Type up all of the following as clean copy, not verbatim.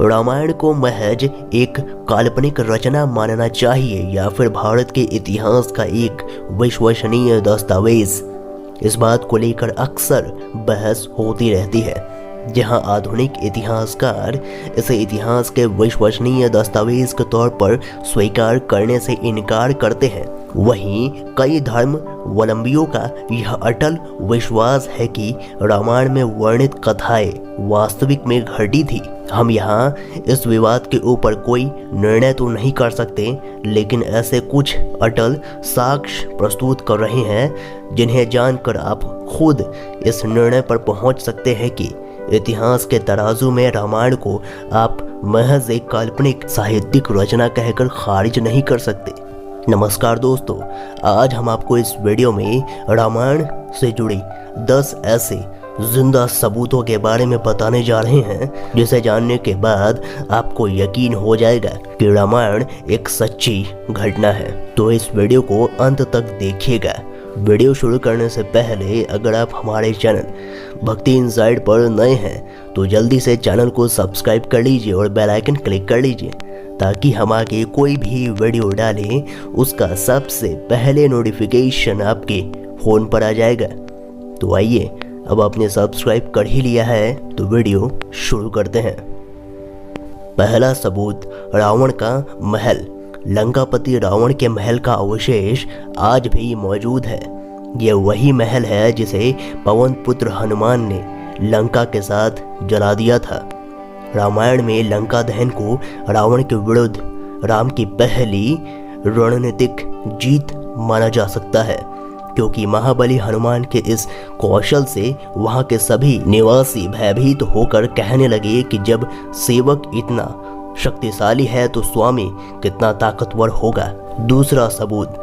रामायण को महज एक काल्पनिक रचना मानना चाहिए या फिर भारत के इतिहास का एक विश्वसनीय दस्तावेज? इस बात को लेकर अक्सर बहस होती रहती है। जहां आधुनिक इतिहासकार इसे इतिहास के विश्वसनीय दस्तावेज के तौर पर स्वीकार करने से इनकार करते हैं, वहीं कई धर्मावलंबियों का यह अटल विश्वास है कि रामायण में वर्णित कथाएं वास्तविक में घटी थी। हम यहाँ इस विवाद के ऊपर कोई निर्णय तो नहीं कर सकते, लेकिन ऐसे कुछ अटल साक्ष्य प्रस्तुत कर रहे हैं जिन्हें जानकर आप खुद इस निर्णय पर पहुंच सकते हैं कि इतिहास के तराजू में रामायण को आप महज एक काल्पनिक साहित्यिक रचना कहकर खारिज नहीं कर सकते। नमस्कार दोस्तों, आज हम आपको इस वीडियो में रामायण से जुड़ी 10 ऐसे जिंदा सबूतों के बारे में बताने जा रहे हैं जिसे जानने के बाद आपको यकीन हो जाएगा कि रामायण एक सच्ची घटना है। तो इस वीडियो को अंत तक देखिएगा। वीडियो शुरू करने से पहले अगर आप हमारे चैनल भक्ति इनसाइड पर नए हैं तो जल्दी से चैनल को सब्सक्राइब कर लीजिए और बेल आइकन क्लिक कर लीजिए ताकि हम आगे कोई भी वीडियो डालें उसका सबसे पहले नोटिफिकेशन आपके फ़ोन पर आ जाएगा। तो आइए, अब आपने सब्सक्राइब कर ही लिया है तो वीडियो शुरू करते हैं। पहला सबूत, रावण का महल। लंकापति रावण के महल का अवशेष आज भी मौजूद है। यह वही महल है जिसे पवन पुत्र हनुमान ने लंका के साथ जला दिया था। रामायण में लंका दहन को रावण के विरुद्ध राम की पहली रणनीतिक जीत माना जा सकता है, क्योंकि महाबली हनुमान के इस कौशल से वहां के सभी निवासी भयभीत होकर कहने लगे कि जब सेवक इतना शक्तिशाली है तो स्वामी कितना ताकतवर होगा। दूसरा सबूत,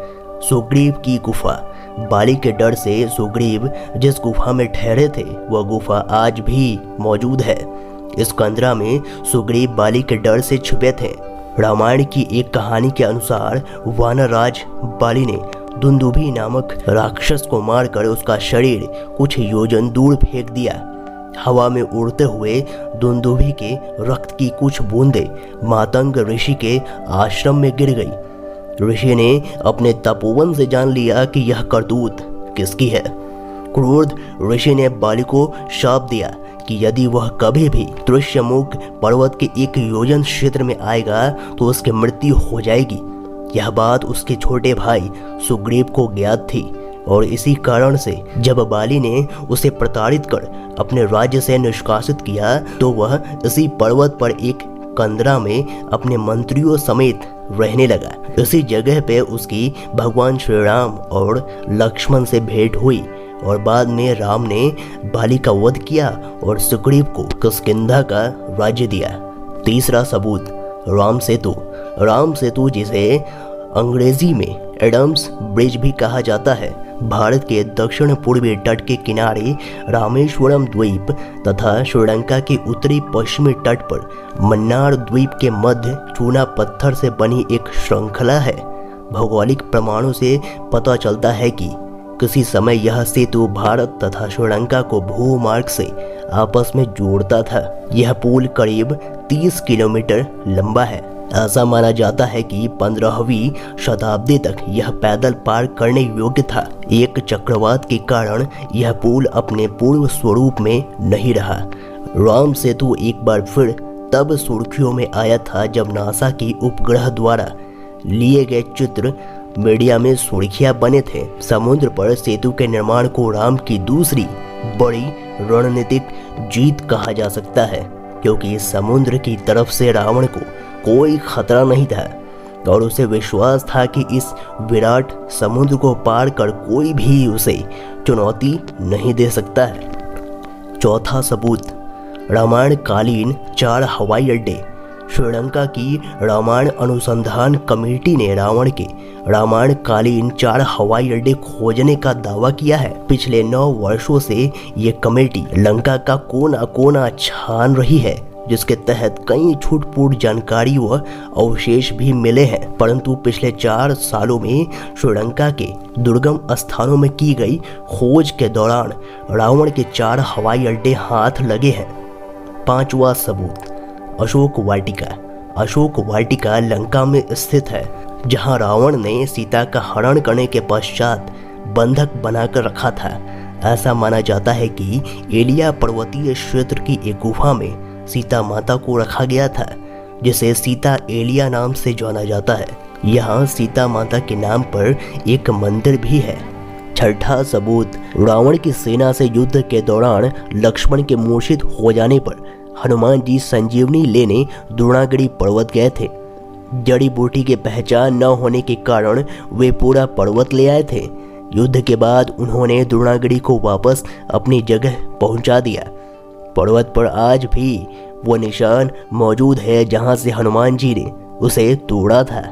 सुग्रीव की गुफा। बाली के डर से सुग्रीव जिस गुफा में ठहरे थे वह गुफा आज भी मौजूद है। इस कंदरा में सुग्रीव बाली के डर से छुपे थे। रामायण की एक कहानी के अनुसार वानरराज बाली ने दुंदुभी नामक राक्षस को मारकर उसका शरीर कुछ योजन दूर फेंक दिया। हवा में उड़ते हुए दुंदुभी के रक्त की कुछ बूंदें मातंग ऋषि के आश्रम में गिर गई। ऋषि ने अपने तपोवन से जान लिया कि यह करतूत किसकी है। क्रोध ऋषि ने बाली को शाप दिया कि यदि वह कभी भी दृश्यमुख पर्वत के एक योजन क्षेत्र में आएगा तो उसकी मृत्यु हो जाएगी। यह बात उसके छोटे भाई सुग्रीव को ज्ञात थी और इसी कारण से जब बाली ने उसे प्रताड़ित कर अपने राज्य से निष्कासित किया तो वह इसी पर्वत पर एक कंदरा में अपने मंत्रियों समेत रहने लगा। इसी जगह पे उसकी भगवान श्री राम और लक्ष्मण से भेंट हुई और बाद में राम ने बाली का वध किया और सुग्रीव को किष्किंधा का राज्य दिया। तीसरा सबूत, राम सेतु। राम सेतु जिसे अंग्रेजी में एडम्स ब्रिज भी कहा जाता है, भारत के दक्षिण पूर्वी तट के किनारे रामेश्वरम द्वीप तथा श्रीलंका के उत्तरी पश्चिमी तट पर मन्नार द्वीप के मध्य चूना पत्थर से बनी एक श्रृंखला है। भौगोलिक प्रमाणों से पता चलता है कि किसी समय यह सेतु भारत तथा श्रीलंका को भूमार्ग से आपस में जोड़ता था। यह पुल करीब 30 किलोमीटर लंबा है। ऐसा माना जाता है कि 15वीं शताब्दी तक यह पैदल पार करने योग्य था। एक चक्रवात के कारण यह पुल अपने पूर्व स्वरूप में नहीं रहा। राम सेतु एक बार फिर तब सुर्खियों में आया था जब नासा की उपग्रह द्वारा लिए गए चित्र मीडिया में सुर्खियां बने थे। समुद्र पर सेतु के निर्माण को राम की दूसरी बड़ी रणनीतिक जीत कहा जा सकता है, क्योंकि समुद्र की तरफ से रावण को कोई खतरा नहीं था और उसे विश्वास था कि इस विराट समुद्र को पार कर कोई भी उसे चुनौती नहीं दे सकता है। चौथा सबूत, रामायण कालीन 4 हवाई अड्डे। श्रीलंका की रामायण अनुसंधान कमेटी ने रावण के रामायण कालीन 4 हवाई अड्डे खोजने का दावा किया है। पिछले 9 वर्षों से ये कमेटी लंका का कोना कोना छान रही है, जिसके तहत कई छूट-फूट जानकारी व अवशेष भी मिले हैं। परंतु पिछले 4 सालों में श्रीलंका के दुर्गम स्थानों में की गई खोज के दौरान रावण के 4 हवाई अड्डे हाथ लगे हैं। 5वां सबूत, अशोक वाटिका। अशोक वाटिका लंका में स्थित है, जहां रावण ने सीता का हरण करने के पश्चात बंधक बनाकर रखा था। ऐसा माना जाता है कि एलिया पर्वतीय क्षेत्र की एक गुफा में सीता माता को रखा गया था, जिसे सीता एलिया नाम से जाना जाता है। यहाँ सीता माता के नाम पर एक मंदिर भी है। छठा सबूत, रावण की सेना से युद्ध के दौरान लक्ष्मण के मूर्छित हो जाने पर हनुमान जी संजीवनी लेने द्रोणागिरी पर्वत गए थे। जड़ी बूटी की पहचान न होने के कारण वे पूरा पर्वत ले आए थे। युद्ध के बाद उन्होंने द्रोणागिरी को वापस अपनी जगह पहुंचा दिया। पर्वत पर आज भी वो निशान मौजूद है जहां से हनुमान जी ने उसे तोड़ा था।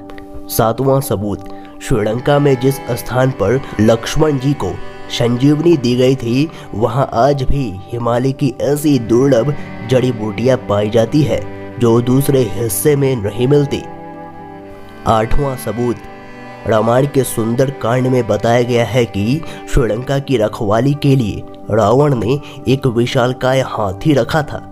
सातवां सबूत, श्रीलंका में जिस स्थान पर लक्ष्मण जी को संजीवनी दी गई थी, वहां आज भी हिमालय की ऐसी दुर्लभ जड़ी बूटियां पाई जाती है जो दूसरे हिस्से में नहीं मिलती। आठवां सबूत, रामायण के सुंदर कांड में बताया गया है कि श्रीलंका की रखवाली के लिए रावण ने एक विशालकाय हाथी रखा था।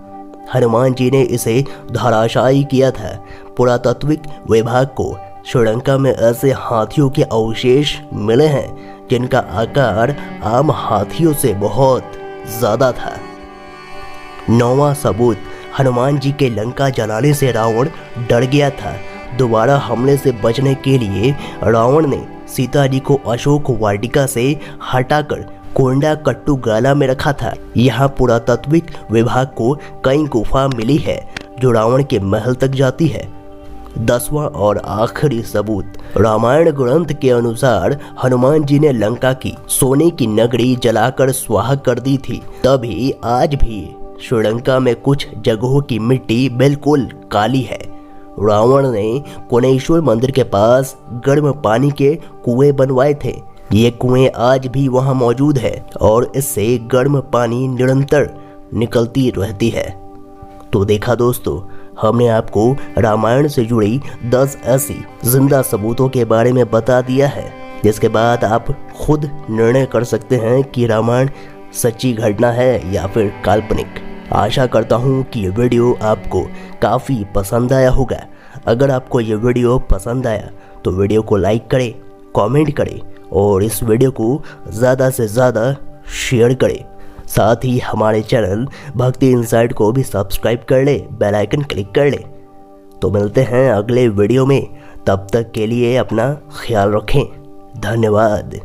हनुमान जी ने इसे धराशायी किया था। पुरातात्विक विभाग को श्रीलंका में ऐसे हाथियों के अवशेष मिले हैं जिनका आकार आम हाथियों से बहुत ज्यादा था। नौवां सबूत, हनुमान जी के लंका जलाने से रावण डर गया था। दोबारा हमले से बचने के लिए रावण ने सीता जी को अशोक वाटिका से हटाकर कोंडा कट्टू गाला में रखा था। यहाँ पुरातात्विक विभाग को कई गुफा मिली है जो रावण के महल तक जाती है। 10वां और आखिरी सबूत, रामायण ग्रंथ के अनुसार हनुमान जी ने लंका की सोने की नगरी जलाकर स्वाहा कर दी थी। तभी आज भी श्रीलंका में कुछ जगहों की मिट्टी बिल्कुल काली है। रावण ने कोनेश्वर मंदिर के पास गर्म पानी के कुएं बनवाए थे। ये कुएं आज भी वहां मौजूद है और इससे गर्म पानी निरंतर निकलती रहती है। तो देखा दोस्तों, हमने आपको रामायण से जुड़ी 10 ऐसी जिंदा सबूतों के बारे में बता दिया है, जिसके बाद आप खुद निर्णय कर सकते हैं कि रामायण सच्ची घटना है या फिर काल्पनिक। आशा करता हूँ कि ये वीडियो आपको काफ़ी पसंद आया होगा। अगर आपको ये वीडियो पसंद आया तो वीडियो को लाइक करें, कमेंट करें और इस वीडियो को ज़्यादा से ज़्यादा शेयर करें। साथ ही हमारे चैनल भक्ति इनसाइट को भी सब्सक्राइब कर ले, बेल आइकन क्लिक कर ले। तो मिलते हैं अगले वीडियो में, तब तक के लिए अपना ख्याल रखें। धन्यवाद।